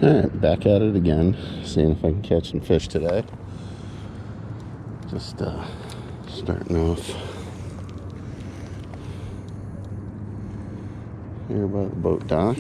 Alright, back at it again, seeing if I can catch some fish today. Just starting off here by the boat dock.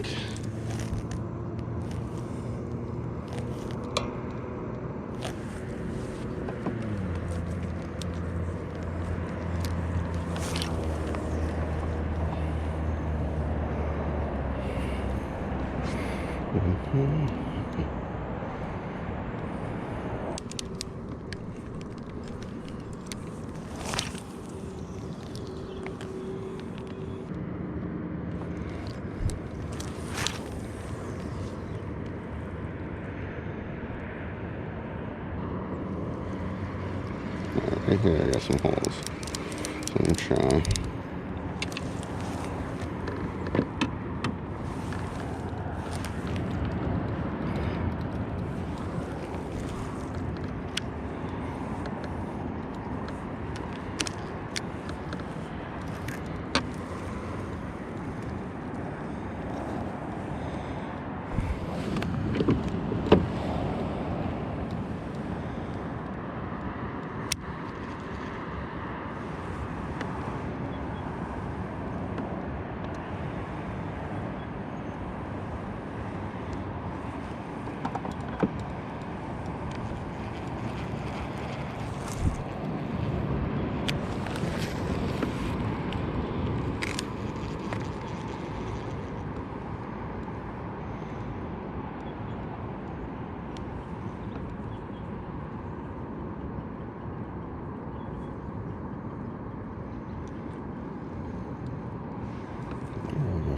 Right here, I got some holes. So I'm gonna try.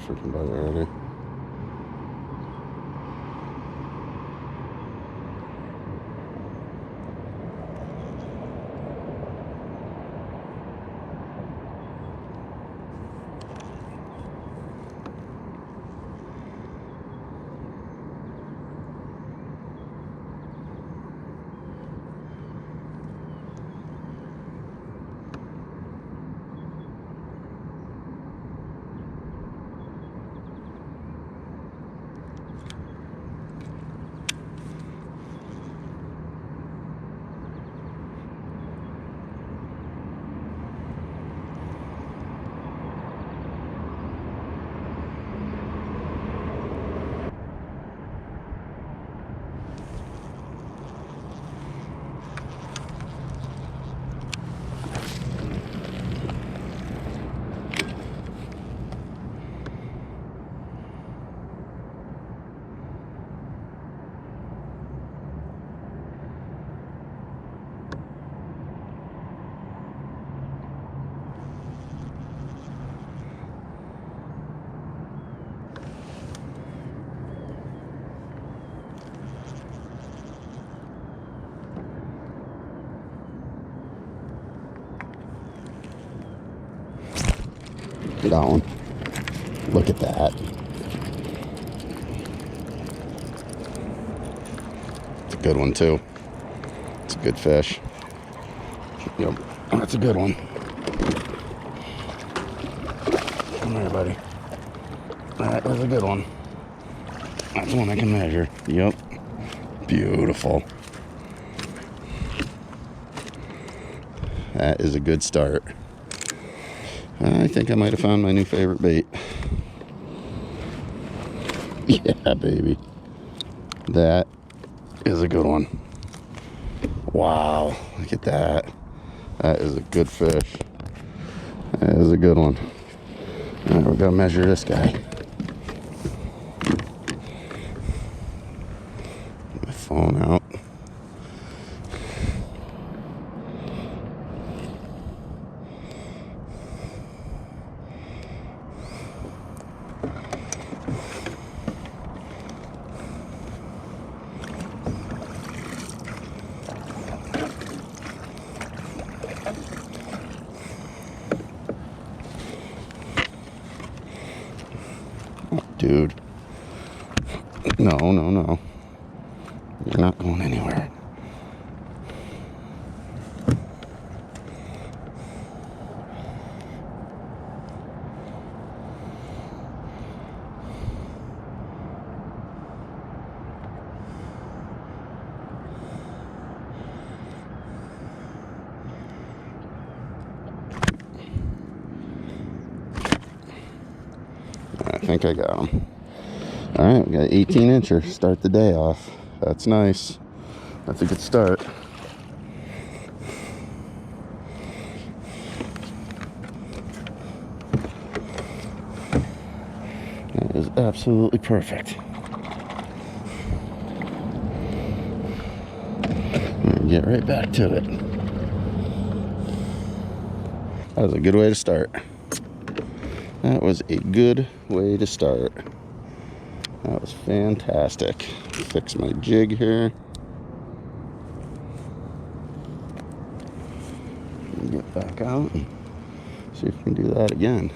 Freaking bug already. Got one. Look at that. It's a good one too. It's a good fish. Yep, that's a good one. Come here, buddy. Alright, that's a good one. That's one I can measure. Yep. Beautiful. That is a good start. I think I might have found my new favorite bait. Yeah, baby. That is a good one. Wow, look at that. That is a good fish. That is a good one. All right, we're gonna measure this guy. Get my phone out. Dude. No, no, no. You're not going anywhere. think I got him. All right, we got 18 incher. Start the day off. That's nice. That's a good start. That is absolutely perfect. Get right back to it. That was a good way to start. That was a good way to start. That was fantastic. Fix my jig here. Get back out and see if we can do that again.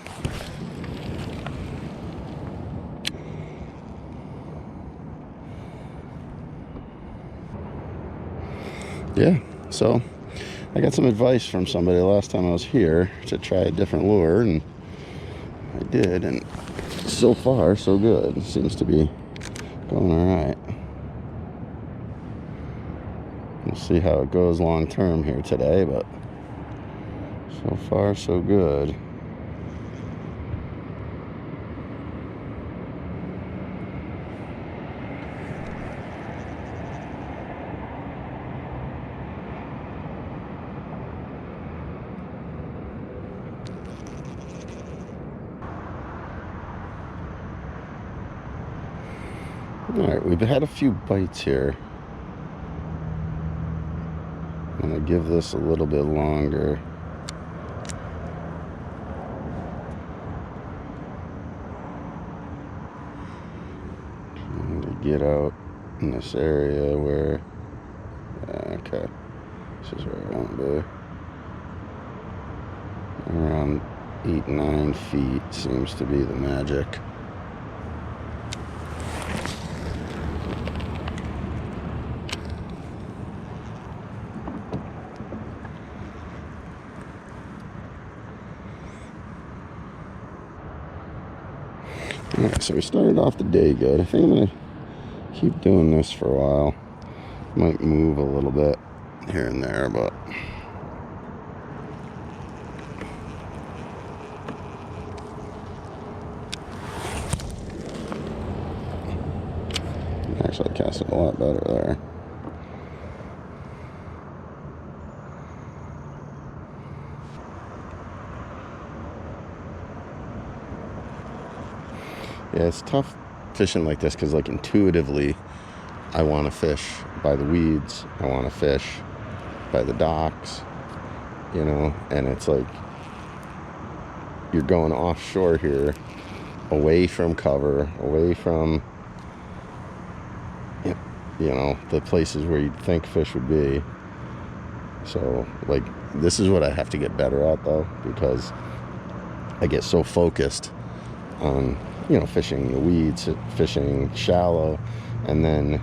Yeah, so I got some advice from somebody last time I was here to try a different lure, and I did, and so far so good. It seems to be going all right. We'll see how it goes long term here today, but so far so good. Alright, we've had a few bites here. I'm going to give this a little bit longer. Trying to get out in this area where... Okay, this is where I want to be. Around 8-9 feet seems to be the magic. Alright, so we started off the day good. I think I'm going to keep doing this for a while. Might move a little bit here and there, but... Actually, I cast it a lot better there. Yeah, it's tough fishing like this because, like, intuitively, I want to fish by the weeds. I want to fish by the docks, you know, and it's like you're going offshore here, away from cover, away from, you know, the places where you'd think fish would be. So, like, this is what I have to get better at, though, because I get so focused on, you know, fishing the weeds, fishing shallow, and then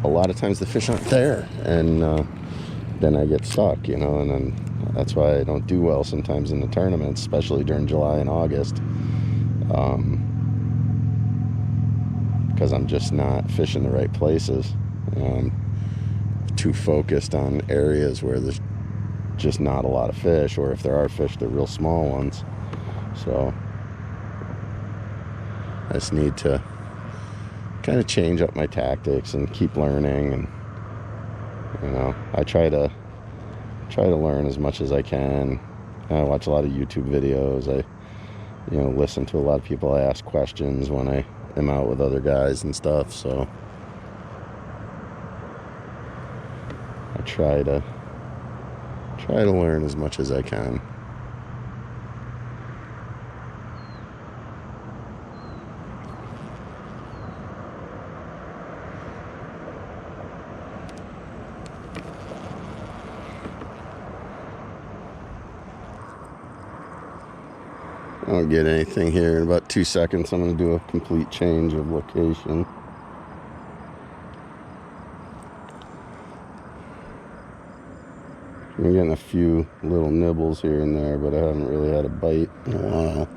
a lot of times the fish aren't there, and then I get stuck, you know, and then that's why I don't do well sometimes in the tournaments, especially during July and August, because I'm just not fishing the right places. Too focused on areas where there's just not a lot of fish, or if there are fish, they're real small ones. So I just need to kind of change up my tactics and keep learning, and, you know, I try to learn as much as I can. I watch a lot of YouTube videos. I, you know, listen to a lot of people. I ask questions when I am out with other guys and stuff, so I try to learn as much as I can. I don't get anything here in about 2 seconds. I'm going to do a complete change of location. I'm getting a few little nibbles here and there, but I haven't really had a bite in a while.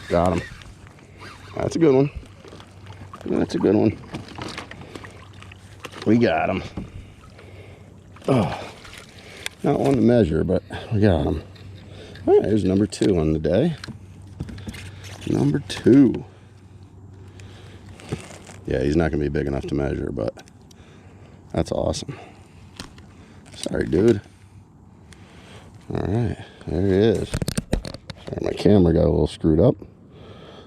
Got him. That's a good one. That's a good one. We got him. Oh, not one to measure, but we got him. All right, there's number 2 on the day. Number 2. Yeah, he's not going to be big enough to measure, but that's awesome. Sorry, dude. All right, there he is. Sorry, my camera got a little screwed up.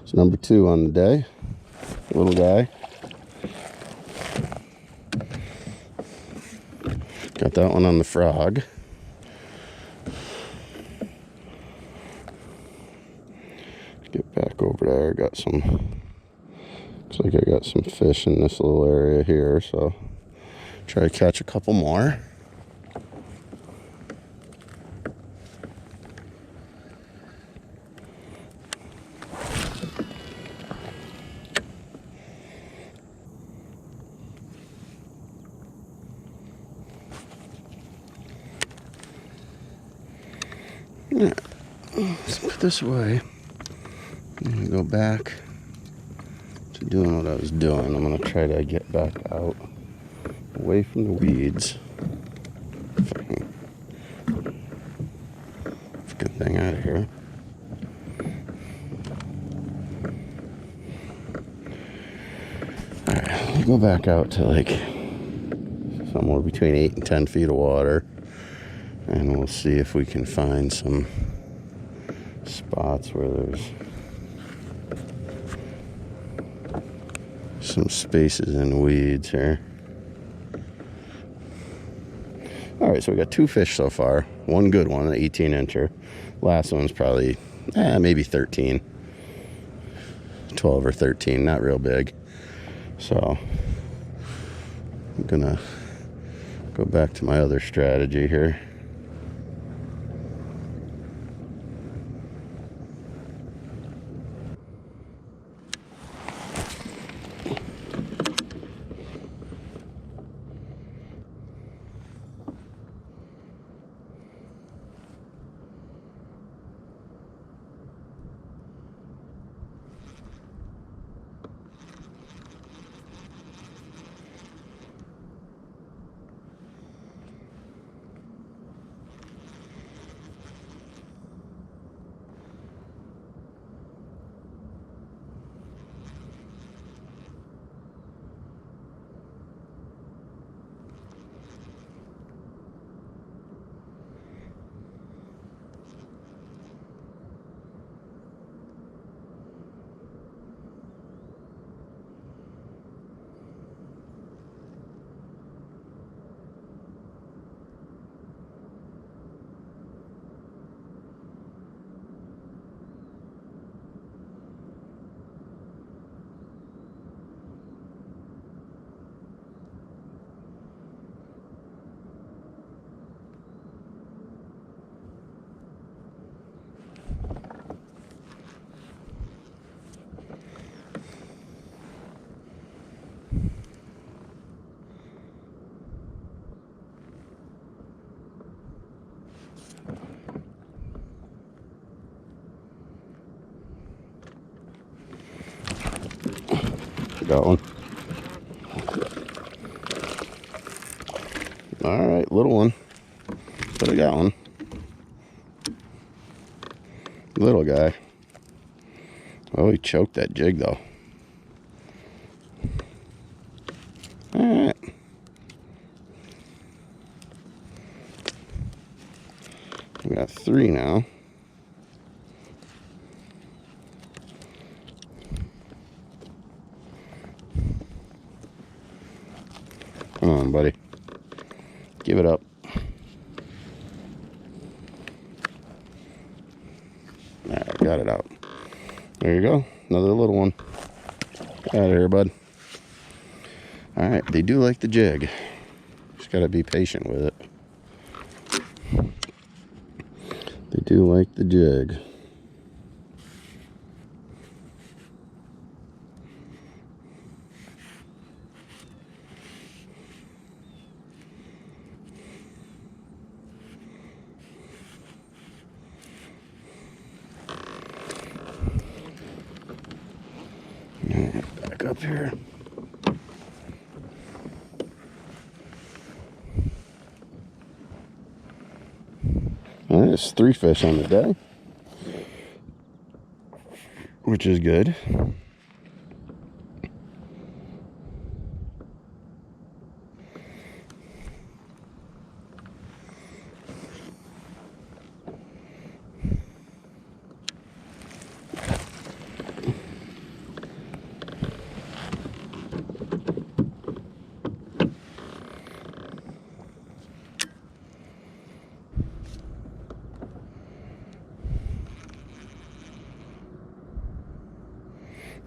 It's number 2 on the day. Little guy. Got that one on the frog. Get back over there. Got some. Looks like I got some fish in this little area here, so try to catch a couple more. Yeah. Let's put this away. I'm gonna go back to doing what I was doing. I'm gonna try to get back out away from the weeds. If I can get the thing out of here. Alright, I'll go back out to like somewhere between 8 and 10 feet of water, and we'll see if we can find some spots where there's some spaces in weeds here. All right, so we got 2 fish so far. One good one, an 18 incher. Last one's probably maybe 13, 12 or 13, not real big. So I'm gonna go back to my other strategy here. Got one. All right, little one, but I got one. Little guy. Oh, he choked that jig though. All right. We got 3 now. Come on, buddy. Give it up. All right, got it out. There you go. Another little one. Out of here, bud. All right, they do like the jig. Just got to be patient with it. They do like the jig. up here. All right, it's 3 fish on the day, which is good.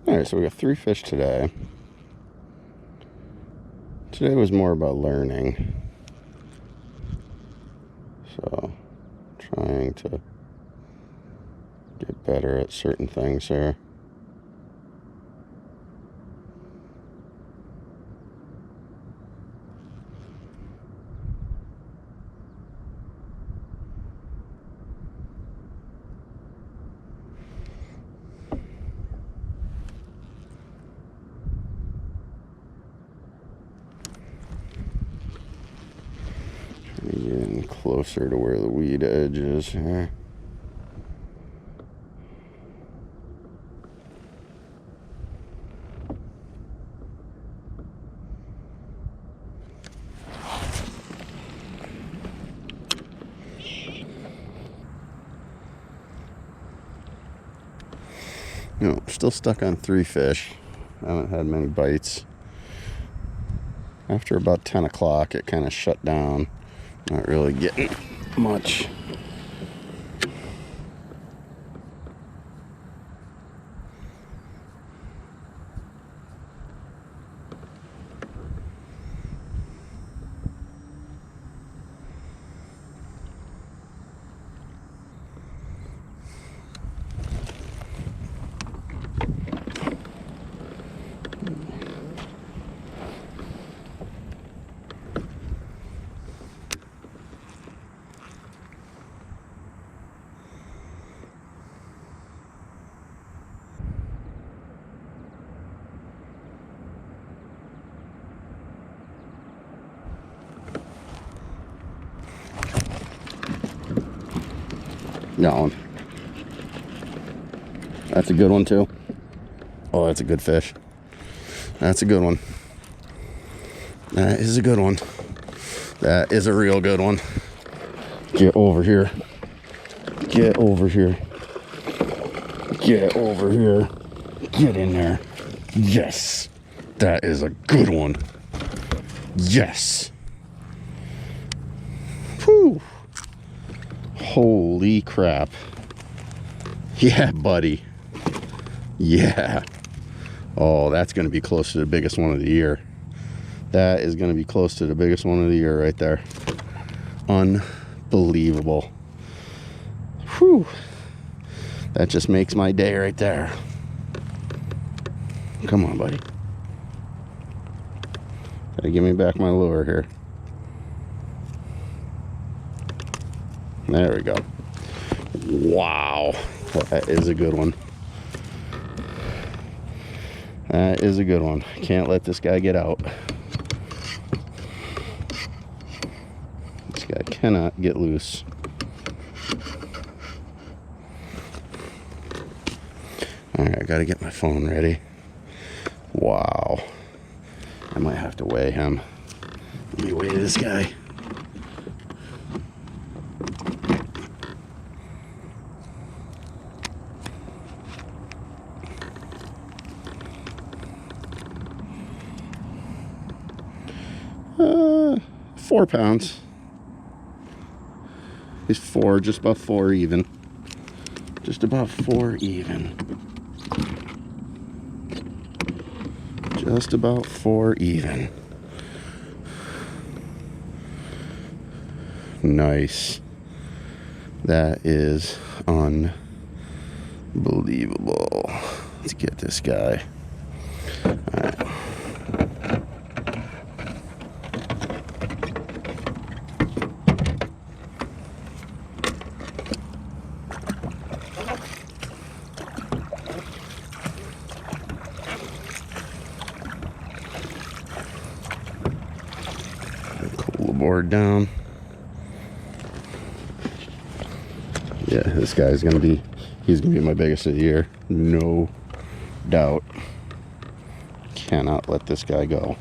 All right, so we got 3 fish today. Today was more about learning. So, trying to get better at certain things here. Getting closer to where the weed edge is here. No, still stuck on 3 fish. I haven't had many bites. After about 10 o'clock, it kind of shut down. Not really getting much. That one. That's a good one too. Oh, that's a good fish. That's a good one. That is a good one. That is a real good one. Get over here. Get over here. Get over here. Get in there. Yes. That is a good one. Yes. Whew. Holy crap. Yeah, buddy. Yeah. Oh, that's going to be close to the biggest one of the year. That is going to be close to the biggest one of the year right there. Unbelievable. Whew. That just makes my day right there. Come on, buddy. Gotta give me back my lure here. There we go. Wow. That is a good one. That is a good one. Can't let this guy get out. This guy cannot get loose. Alright, I gotta get my phone ready. Wow. I might have to weigh him. Let me weigh this guy. Uh, 4 pounds. He's 4, just about 4 even. Just about 4 even. Just about 4 even. Nice. That is unbelievable. Let's get this guy. All right. board down. Yeah, this guy's gonna be, he's gonna be my biggest of the year, no doubt. Cannot let this guy go.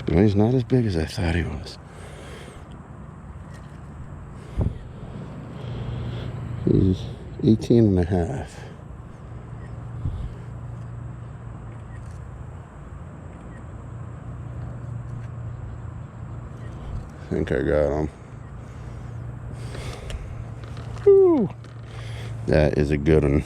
Well, he's not as big as I thought he was. He's 18 and a half. I think I got him. Woo! That is a good one.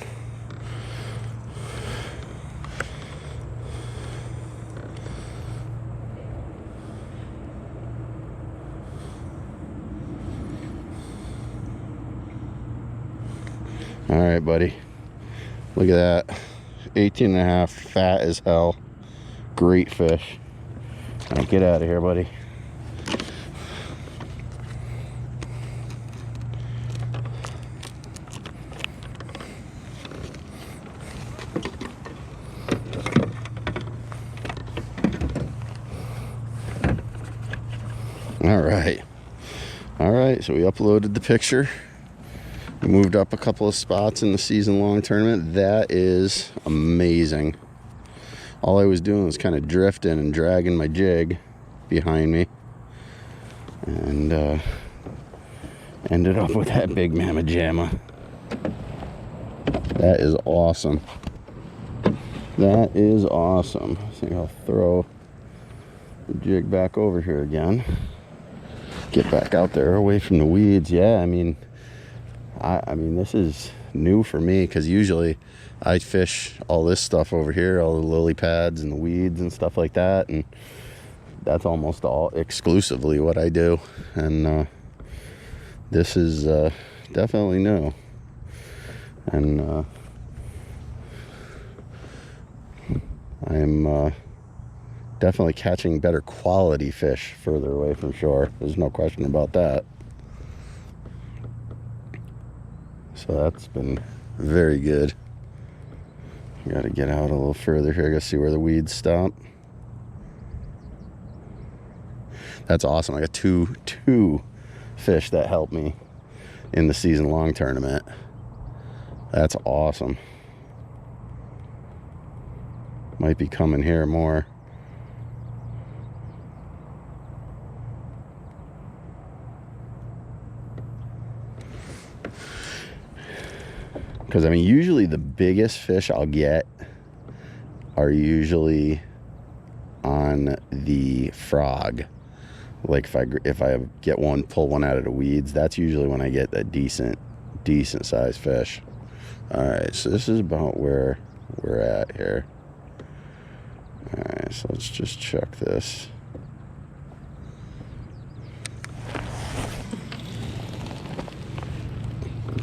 All right, buddy. Look at that. 18 and a half, fat as hell. Great fish. Now get out of here, buddy. All right, so we uploaded the picture. We moved up a couple of spots in the season long tournament. That is amazing. All I was doing was kind of drifting and dragging my jig behind me, and ended up with that big mamma jamma. That is awesome. That is awesome. I think I'll throw the jig back over here again. Get back out there away from the weeds. Yeah, I mean this is new for me, because usually I fish all this stuff over here, all the lily pads and the weeds and stuff like that, and that's almost all exclusively what I do. And this is definitely new, and I'm definitely catching better quality fish further away from shore. There's no question about that. So that's been very good. Got to get out a little further here. Got to see where the weeds stop. That's awesome. I got two fish that helped me in the season long tournament. That's awesome. Might be coming here more. Because I mean, usually the biggest fish I'll get are usually on the frog. Like if I get one, pull one out of the weeds, that's usually when I get a decent sized fish. All right, so this is about where we're at here. All right, so let's just check this.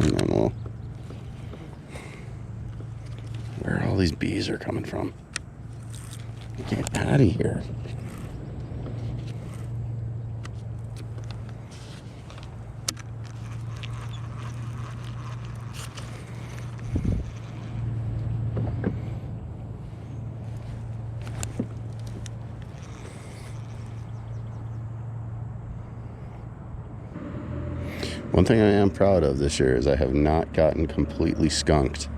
And then we'll, where all these bees are coming from. Get out of here. One thing I am proud of this year is I have not gotten completely skunked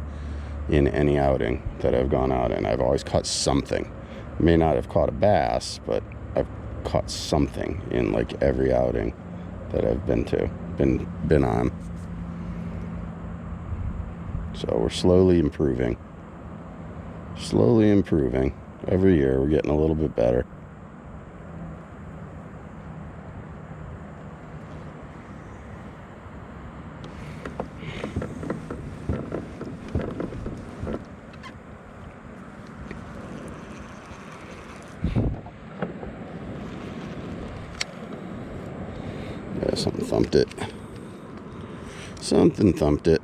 in any outing that I've gone out in. I've always caught something. May not have caught a bass, but I've caught something in like every outing that I've been to, been on. So we're slowly improving. Slowly improving. Every year we're getting a little bit better. Yeah, something thumped it. Something thumped it.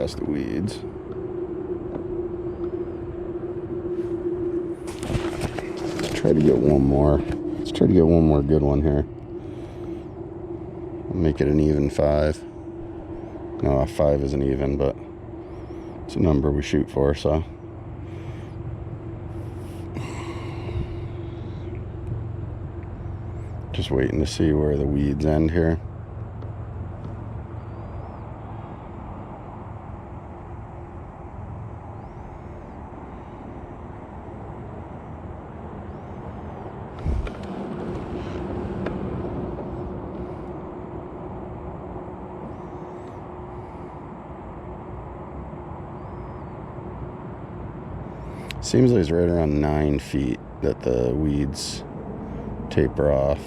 past the weeds. Let's try to get one more. Let's try to get one more good one here. Make it an even 5. No, 5 isn't even, but it's a number we shoot for, so. Just waiting to see where the weeds end here. Seems like it's right around 9 feet that the weeds taper off.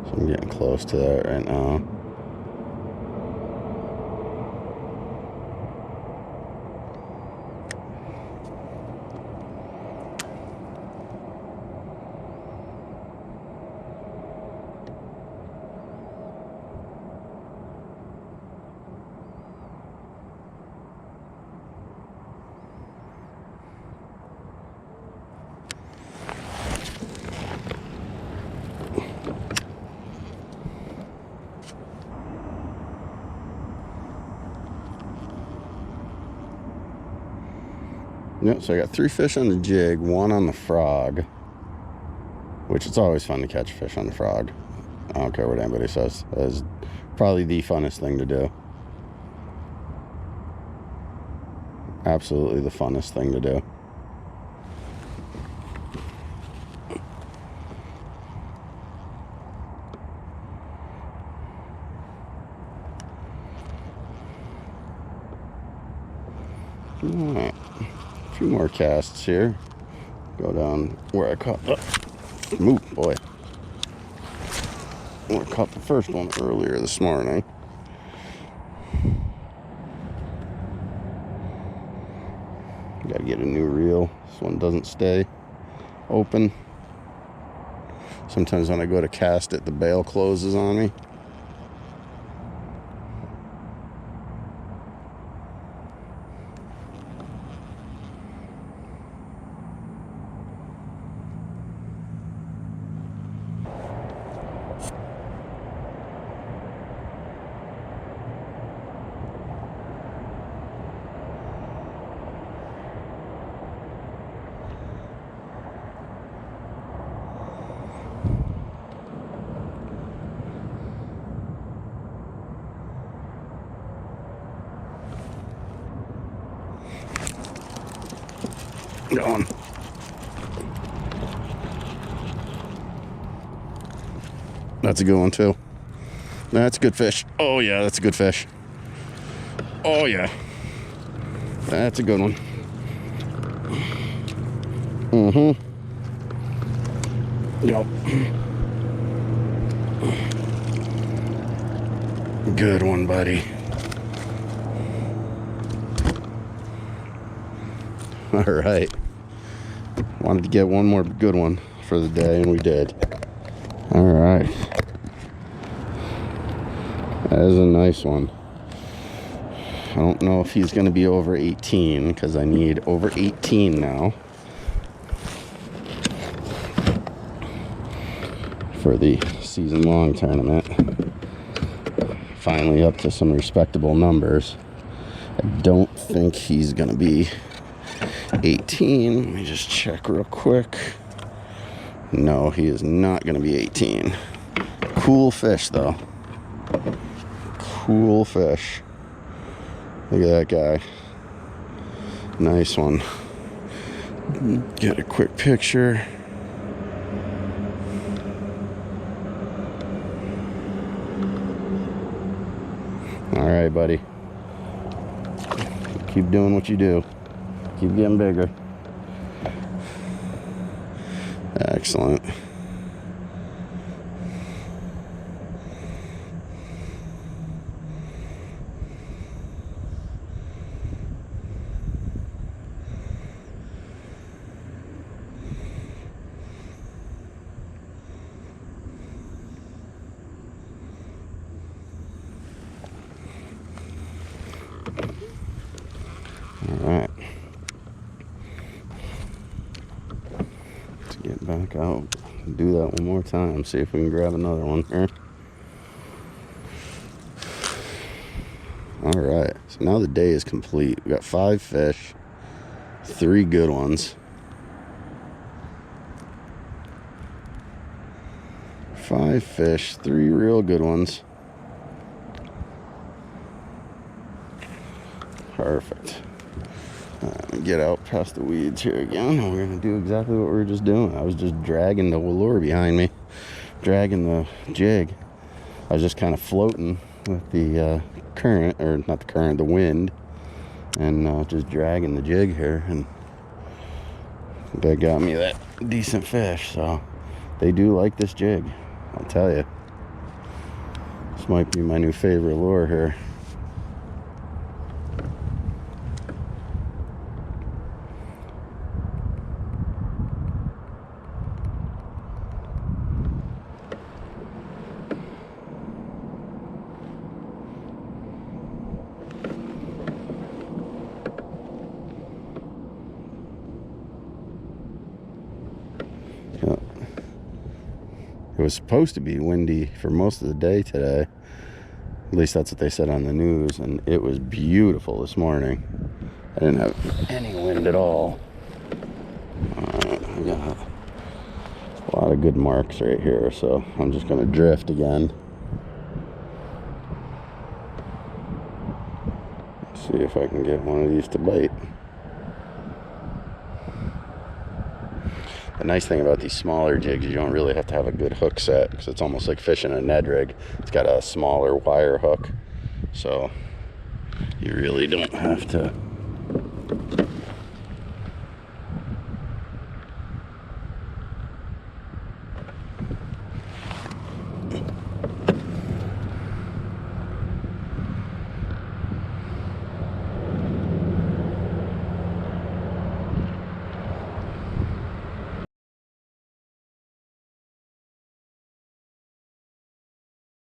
So I'm getting close to that right now. Yep, so I got 3 fish on the jig, 1 on the frog, which it's always fun to catch fish on the frog. I don't care what anybody says. It's probably the funnest thing to do. Absolutely the funnest thing to do. All right. A few more casts here. Go down where I caught the boy. Where I caught the first one earlier this morning. Gotta get a new reel. This one doesn't stay open. Sometimes when I go to cast it, the bail closes on me. Going. That's a good one too. That's a good fish. Oh yeah, that's a good fish. Oh yeah. That's a good one. Mm-hmm. Yep. Good one, buddy. All right. Wanted to get one more good one for the day, and we did. All right. That is a nice one. I don't know if he's going to be over 18, because I need over 18 now for the season-long tournament. Finally up to some respectable numbers. I don't think he's going to be 18. Let me just check real quick. No, he is not going to be 18. Cool fish, though. Cool fish. Look at that guy. Nice one. Get a quick picture. All right, buddy. Keep doing what you do. Keep getting bigger. Excellent. Get back out, do that one more time, see if we can grab another one here. All right, so now the day is complete. We got 5 fish, 3 good ones. 5 fish, 3 real good ones. Perfect. Get out past the weeds here again, and we're gonna do exactly what we were just doing. I was just dragging the lure behind me, dragging the jig. I was just kind of floating with the current, or not the current, the wind, and just dragging the jig here, and that got me that decent fish. So they do like this jig, I'll tell you. This might be my new favorite lure here. It was supposed to be windy for most of the day today. At least that's what they said on the news, and it was beautiful this morning. I didn't have any wind at all. We got a lot of good marks right here, so I'm just gonna drift again. See if I can get one of these to bite. The nice thing about these smaller jigs is you don't really have to have a good hook set, because it's almost like fishing a Ned rig. It's got a smaller wire hook, so you really don't have to